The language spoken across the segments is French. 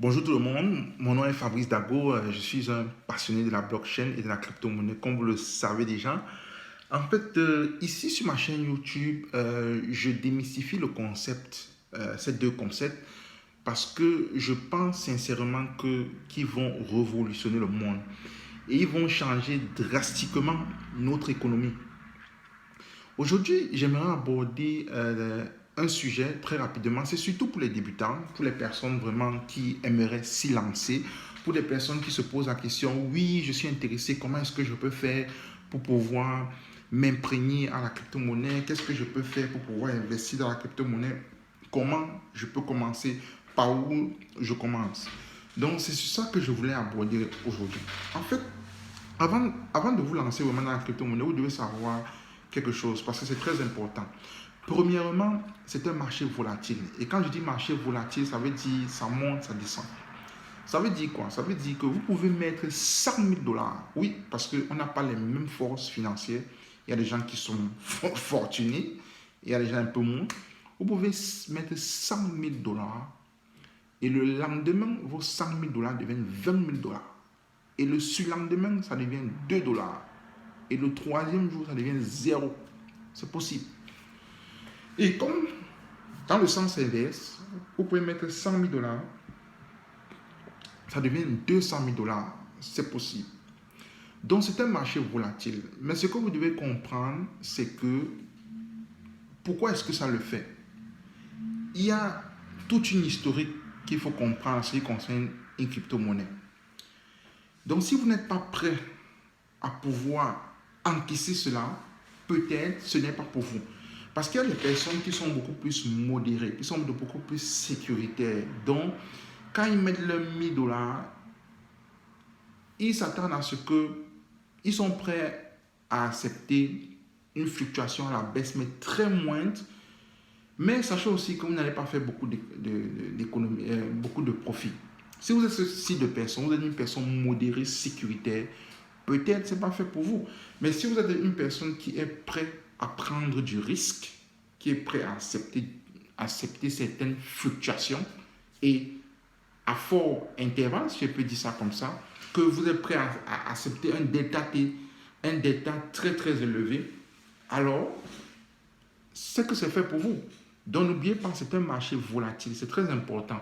Bonjour tout le monde, mon nom est Fabrice Dago, je suis un passionné de la blockchain et de la crypto-monnaie, comme vous le savez déjà. En fait, ici sur ma chaîne YouTube, je démystifie le concept, ces deux concepts, parce que je pense sincèrement qu'ils vont révolutionner le monde et ils vont changer drastiquement notre économie. Aujourd'hui, j'aimerais aborder un sujet très rapidement. C'est surtout pour les débutants, pour les personnes vraiment qui aimeraient s'y lancer, pour les personnes qui se posent la question, oui, je suis intéressé, comment est-ce que je peux faire pour pouvoir m'imprégner à la crypto-monnaie? Qu'est-ce que je peux faire pour pouvoir investir dans la crypto-monnaie? Comment je peux commencer? Par où je commence? Donc, c'est sur ça que je voulais aborder aujourd'hui. En fait, avant de vous lancer vraiment dans la crypto-monnaie, vous devez savoir quelque chose parce que c'est très important. Premièrement, c'est un marché volatile. Et quand je dis marché volatile, ça veut dire ça monte, ça descend. Ça veut dire quoi? Ça veut dire que vous pouvez mettre 100 000 dollars. Oui, parce qu'on n'a pas les mêmes forces financières. Il y a des gens qui sont fortunés, il y a des gens un peu moins. Vous pouvez mettre 100 000 dollars et le lendemain, vos 100 000 dollars deviennent 20 000 dollars. Et le surlendemain, ça devient 2 dollars. Et le troisième jour, ça devient 0. C'est possible. Et comme dans le sens inverse, vous pouvez mettre 100 000 dollars, ça devient 200 000 dollars. C'est possible. Donc, c'est un marché volatile. Mais ce que vous devez comprendre, c'est que pourquoi est-ce que ça le fait? Il y a toute une historique qu'il faut comprendre en ce qui concerne une crypto-monnaie. Donc, si vous n'êtes pas prêt à pouvoir encaisser cela, peut-être ce n'est pas pour vous. Parce qu'il y a des personnes qui sont beaucoup plus modérées, qui sont beaucoup plus sécuritaires. Donc, quand ils mettent leurs 1000 dollars, ils s'attendent à ce que ils sont prêts à accepter une fluctuation à la baisse, mais très moindre. Mais sachez aussi que vous n'allez pas faire beaucoup d'économie, beaucoup de profit. Si vous êtes ce type de personne, vous êtes une personne modérée, sécuritaire, peut-être ce n'est pas fait pour vous. Mais si vous êtes une personne qui est prête à prendre du risque, qui est prête à accepter certaines fluctuations et à fort intervalle, si je peux dire ça comme ça, que vous êtes prêt à accepter un delta très très élevé, alors c'est que c'est fait pour vous. Donc n'oubliez pas, c'est un marché volatile, c'est très important.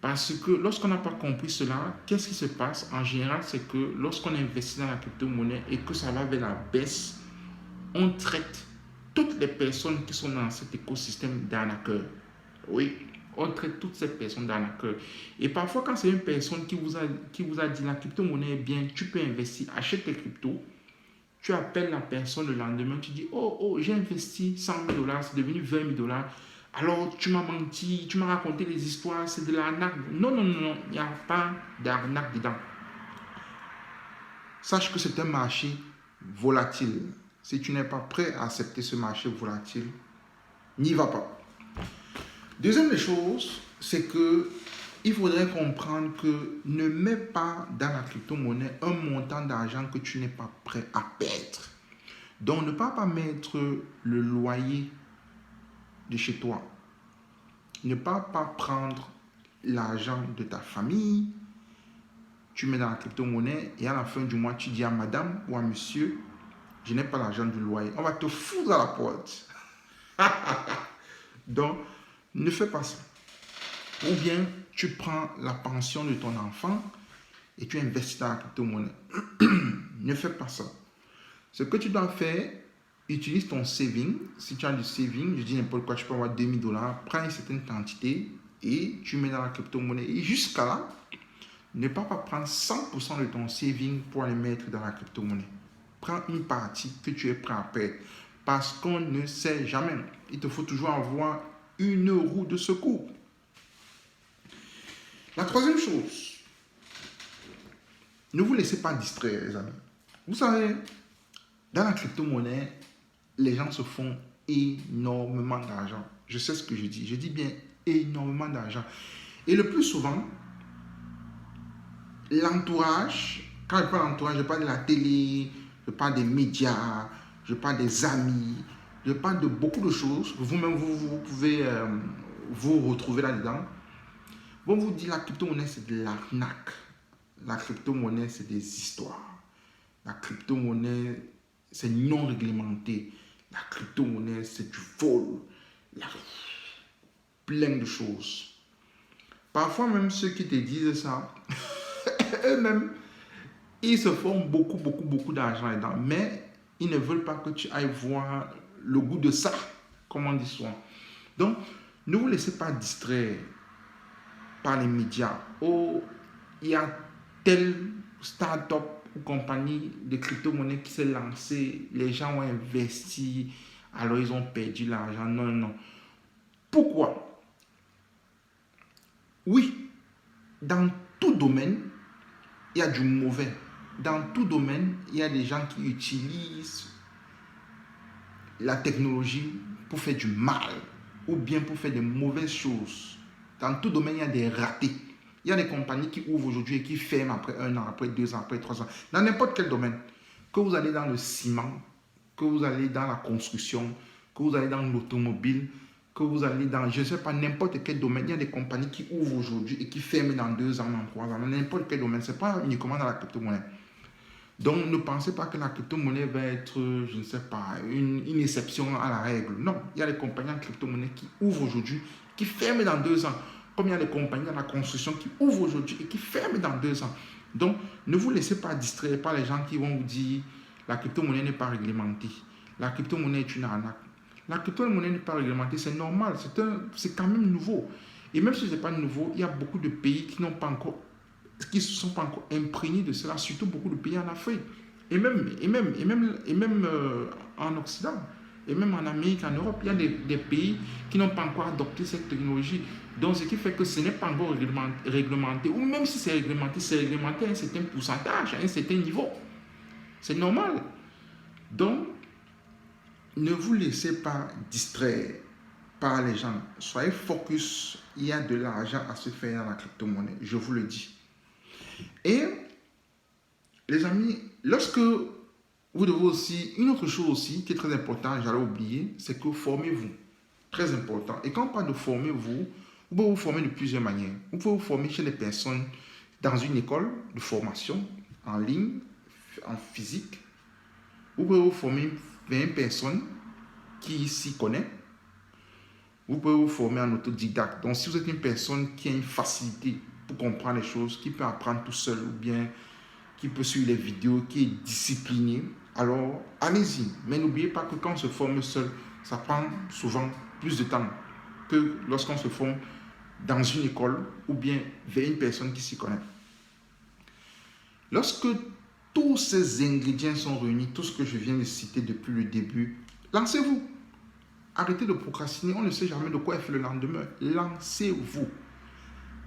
Parce que lorsqu'on n'a pas compris cela, qu'est-ce qui se passe? En général, c'est que lorsqu'on investit dans la crypto-monnaie et que ça va vers la baisse, on traite toutes les personnes qui sont dans cet écosystème d'arnaqueurs. Oui, on traite toutes ces personnes d'arnaqueurs. Et parfois, quand c'est une personne qui vous a dit la crypto-monnaie est bien, tu peux investir, achète tes cryptos, tu appelles la personne le lendemain, tu dis, oh, j'ai investi 100 000 dollars, c'est devenu 20 000 dollars. Alors, tu m'as menti, tu m'as raconté des histoires, c'est de l'arnaque. Non, non, non, non, il n'y a pas d'arnaque dedans. Sache que c'est un marché volatile. Si tu n'es pas prêt à accepter ce marché volatile, n'y va pas. Deuxième des choses, c'est que il faudrait comprendre que ne mets pas dans la crypto-monnaie un montant d'argent que tu n'es pas prêt à perdre. Donc, ne pas mettre le loyer de chez toi. Ne pas prendre l'argent de ta famille, tu mets dans la crypto-monnaie et à la fin du mois, tu dis à madame ou à monsieur, je n'ai pas l'argent du loyer. On va te foutre à la porte. Donc, ne fais pas ça. Ou bien, tu prends la pension de ton enfant et tu investis dans la crypto-monnaie. Ne fais pas ça. Ce que tu dois faire, utilise ton saving. Si tu as du saving, je dis n'importe quoi, tu peux avoir 2000 dollars, prends une certaine quantité et tu mets dans la crypto-monnaie. Et jusqu'à là, ne pas prendre 100% de ton saving pour aller mettre dans la crypto-monnaie. Prends une partie que tu es prêt à perdre. Parce qu'on ne sait jamais. Il te faut toujours avoir une roue de secours. La troisième chose, ne vous laissez pas distraire, les amis. Vous savez, dans la crypto-monnaie, les gens se font énormément d'argent. Je sais ce que je dis. Je dis bien énormément d'argent. Et le plus souvent, l'entourage, quand je parle d'entourage, je parle de la télé, je parle des médias, je parle des amis, je parle de beaucoup de choses. Vous-même, vous pouvez vous retrouver là-dedans. vont vous dire la crypto-monnaie, c'est de l'arnaque. La crypto-monnaie, c'est des histoires. La crypto-monnaie, c'est non réglementé. La crypto-monnaie, c'est du vol. La... Plein de choses. Parfois, même ceux qui te disent ça, eux-mêmes, ils se font beaucoup d'argent dedans. Mais ils ne veulent pas que tu ailles voir le goût de ça, comme on dit souvent. Donc, ne vous laissez pas distraire par les médias. Oh, il y a telle start-up ou compagnie de crypto-monnaie qui s'est lancée. Les gens ont investi, alors ils ont perdu l'argent. Non, non. Pourquoi? Oui, dans tout domaine, il y a du mauvais. Dans tout domaine, il y a des gens qui utilisent la technologie pour faire du mal ou bien pour faire des mauvaises choses. Dans tout domaine, il y a des ratés. Il y a des compagnies qui ouvrent aujourd'hui et qui ferment après 1 an, après 2 ans, après 3 ans. Dans n'importe quel domaine. Que vous allez dans le ciment, que vous allez dans la construction, que vous allez dans l'automobile, que vous allez dans, je ne sais pas, n'importe quel domaine. Il y a des compagnies qui ouvrent aujourd'hui et qui ferment dans 2 ans, dans 3 ans. Dans n'importe quel domaine. Ce n'est pas uniquement dans la crypto-monnaie. Donc, ne pensez pas que la crypto-monnaie va être, je ne sais pas, une exception à la règle. Non, il y a des compagnies en crypto-monnaie qui ouvrent aujourd'hui, qui ferment dans 2 ans. Comme il y a des compagnies dans la construction qui ouvrent aujourd'hui et qui ferment dans 2 ans. Donc, ne vous laissez pas distraire par les gens qui vont vous dire la crypto-monnaie n'est pas réglementée. La crypto-monnaie est une arnaque. La crypto-monnaie n'est pas réglementée, c'est normal, c'est quand même nouveau. Et même si ce n'est pas nouveau, il y a beaucoup de pays qui n'ont pas encore qui ne se sont pas encore imprégnés de cela, surtout beaucoup de pays en Afrique, et même en Occident, et même en Amérique, en Europe, il y a des pays qui n'ont pas encore adopté cette technologie. Donc, ce qui fait que ce n'est pas encore réglementé, ou même si c'est réglementé à un certain pourcentage, à un certain niveau. C'est normal. Donc, ne vous laissez pas distraire par les gens. Soyez focus. Il y a de l'argent à se faire dans la crypto-monnaie, je vous le dis. Et les amis, lorsque vous devez aussi, une autre chose aussi qui est très importante, j'allais oublier, c'est que formez-vous. Très important. Et quand on parle de formez-vous, vous pouvez vous former de plusieurs manières. Vous pouvez vous former chez des personnes dans une école de formation, en ligne, en physique. Vous pouvez vous former vers une personne qui s'y connaît. Vous pouvez vous former en autodidacte. Donc, si vous êtes une personne qui a une facilité pour comprendre les choses, qui peut apprendre tout seul ou bien qui peut suivre les vidéos, qui est discipliné, alors allez-y. Mais n'oubliez pas que quand on se forme seul, ça prend souvent plus de temps que lorsqu'on se forme dans une école ou bien vers une personne qui s'y connaît. Lorsque tous ces ingrédients sont réunis, tout ce que je viens de citer depuis le début, lancez-vous. Arrêtez de procrastiner, on ne sait jamais de quoi est fait le lendemain. Lancez-vous.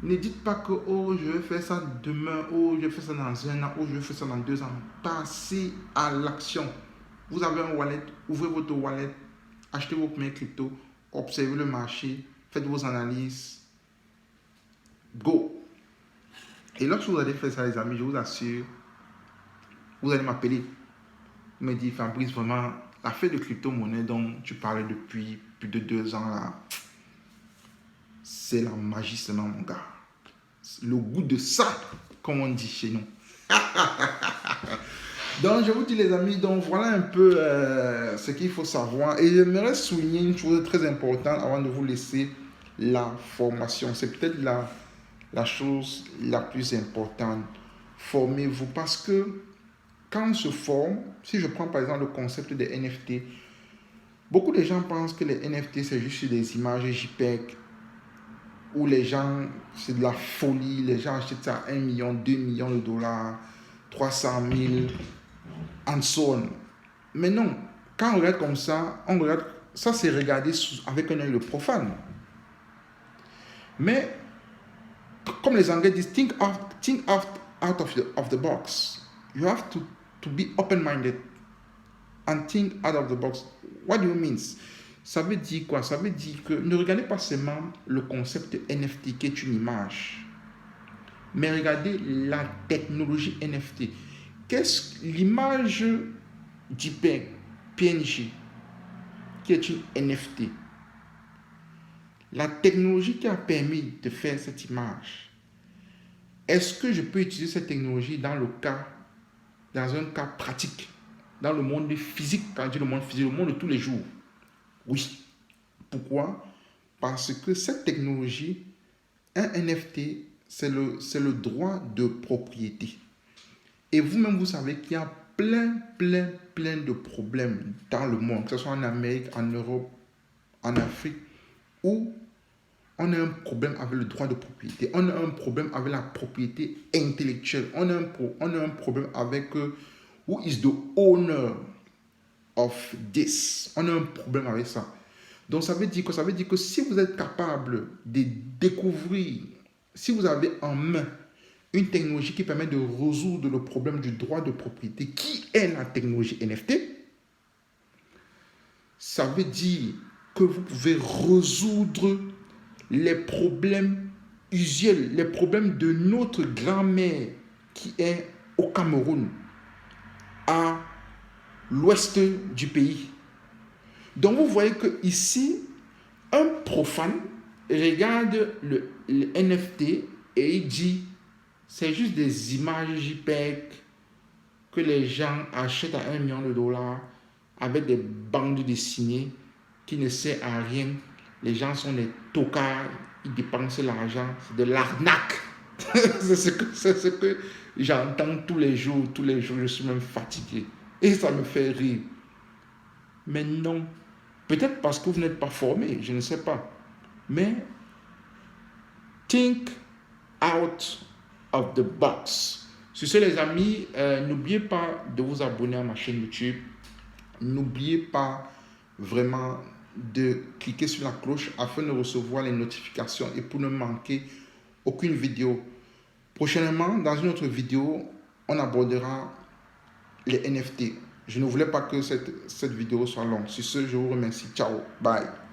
Ne dites pas que oh, je vais faire ça demain, oh, je vais faire ça dans 1 an, oh, je vais faire ça dans 2 ans. Passez à l'action. Vous avez un wallet, ouvrez votre wallet, achetez vos premiers cryptos, observez le marché, faites vos analyses. Go! Et lorsque vous allez faire ça, les amis, je vous assure, vous allez m'appeler. Vous me dites, Fabrice, vraiment, l'affaire de crypto-monnaie dont tu parlais depuis plus de 2 ans là, c'est la magie seulement, mon gars. Le goût de ça, comme on dit chez nous. Donc, je vous dis, les amis, donc voilà un peu ce qu'il faut savoir. Et j'aimerais souligner une chose très importante avant de vous laisser la formation. C'est peut-être la chose la plus importante. Formez-vous parce que quand on se forme, si je prends par exemple le concept des NFT, beaucoup de gens pensent que les NFT, c'est juste des images JPEG où les gens, c'est de la folie, les gens achètent ça à 1 million, 2 millions de dollars, 300 000, and so on. Mais non, quand on regarde comme ça, on regarde, ça c'est regardé avec un œil de profane. Mais, comme les Anglais disent, think out of the box. You have to be open-minded and think out of the box. What do you mean? Ça veut dire quoi? Ça veut dire que ne regardez pas seulement le concept NFT qui est une image, mais regardez la technologie NFT. Qu'est-ce l'image JPEG, PNG, qui est une NFT? la technologie qui a permis de faire cette image, est-ce que je peux utiliser cette technologie dans un cas pratique, dans le monde physique, quand je dis le monde physique, le monde de tous les jours? Oui. Pourquoi? Parce que cette technologie, un NFT, c'est le droit de propriété. Et vous-même, vous savez qu'il y a plein de problèmes dans le monde, que ce soit en Amérique, en Europe, en Afrique, où on a un problème avec le droit de propriété, on a un problème avec la propriété intellectuelle, on a un problème avec who is the owner of this. On a un problème avec ça. Donc ça veut dire que si vous êtes capable de découvrir, si vous avez en main une technologie qui permet de résoudre le problème du droit de propriété, qui est la technologie NFT, ça veut dire que vous pouvez résoudre les problèmes usuels, les problèmes de notre grand-mère qui est au Cameroun, à l'ouest du pays. Donc vous voyez que ici, un profane regarde le NFT et il dit, c'est juste des images JPEG que les gens achètent à $1 million avec des bandes dessinées qui ne servent à rien. Les gens sont des tocards, ils dépensent l'argent, c'est de l'arnaque. c'est ce que j'entends tous les jours, je suis même fatigué. Et ça me fait rire. Mais non, peut-être parce que vous n'êtes pas formé, je ne sais pas. Mais think out of the box. Sur ce, les amis, n'oubliez pas de vous abonner à ma chaîne YouTube. N'oubliez pas vraiment de cliquer sur la cloche afin de recevoir les notifications et pour ne manquer aucune vidéo. Prochainement, dans une autre vidéo, on abordera les NFT. Je ne voulais pas que cette vidéo soit longue. Sur ce, je vous remercie. Ciao. Bye.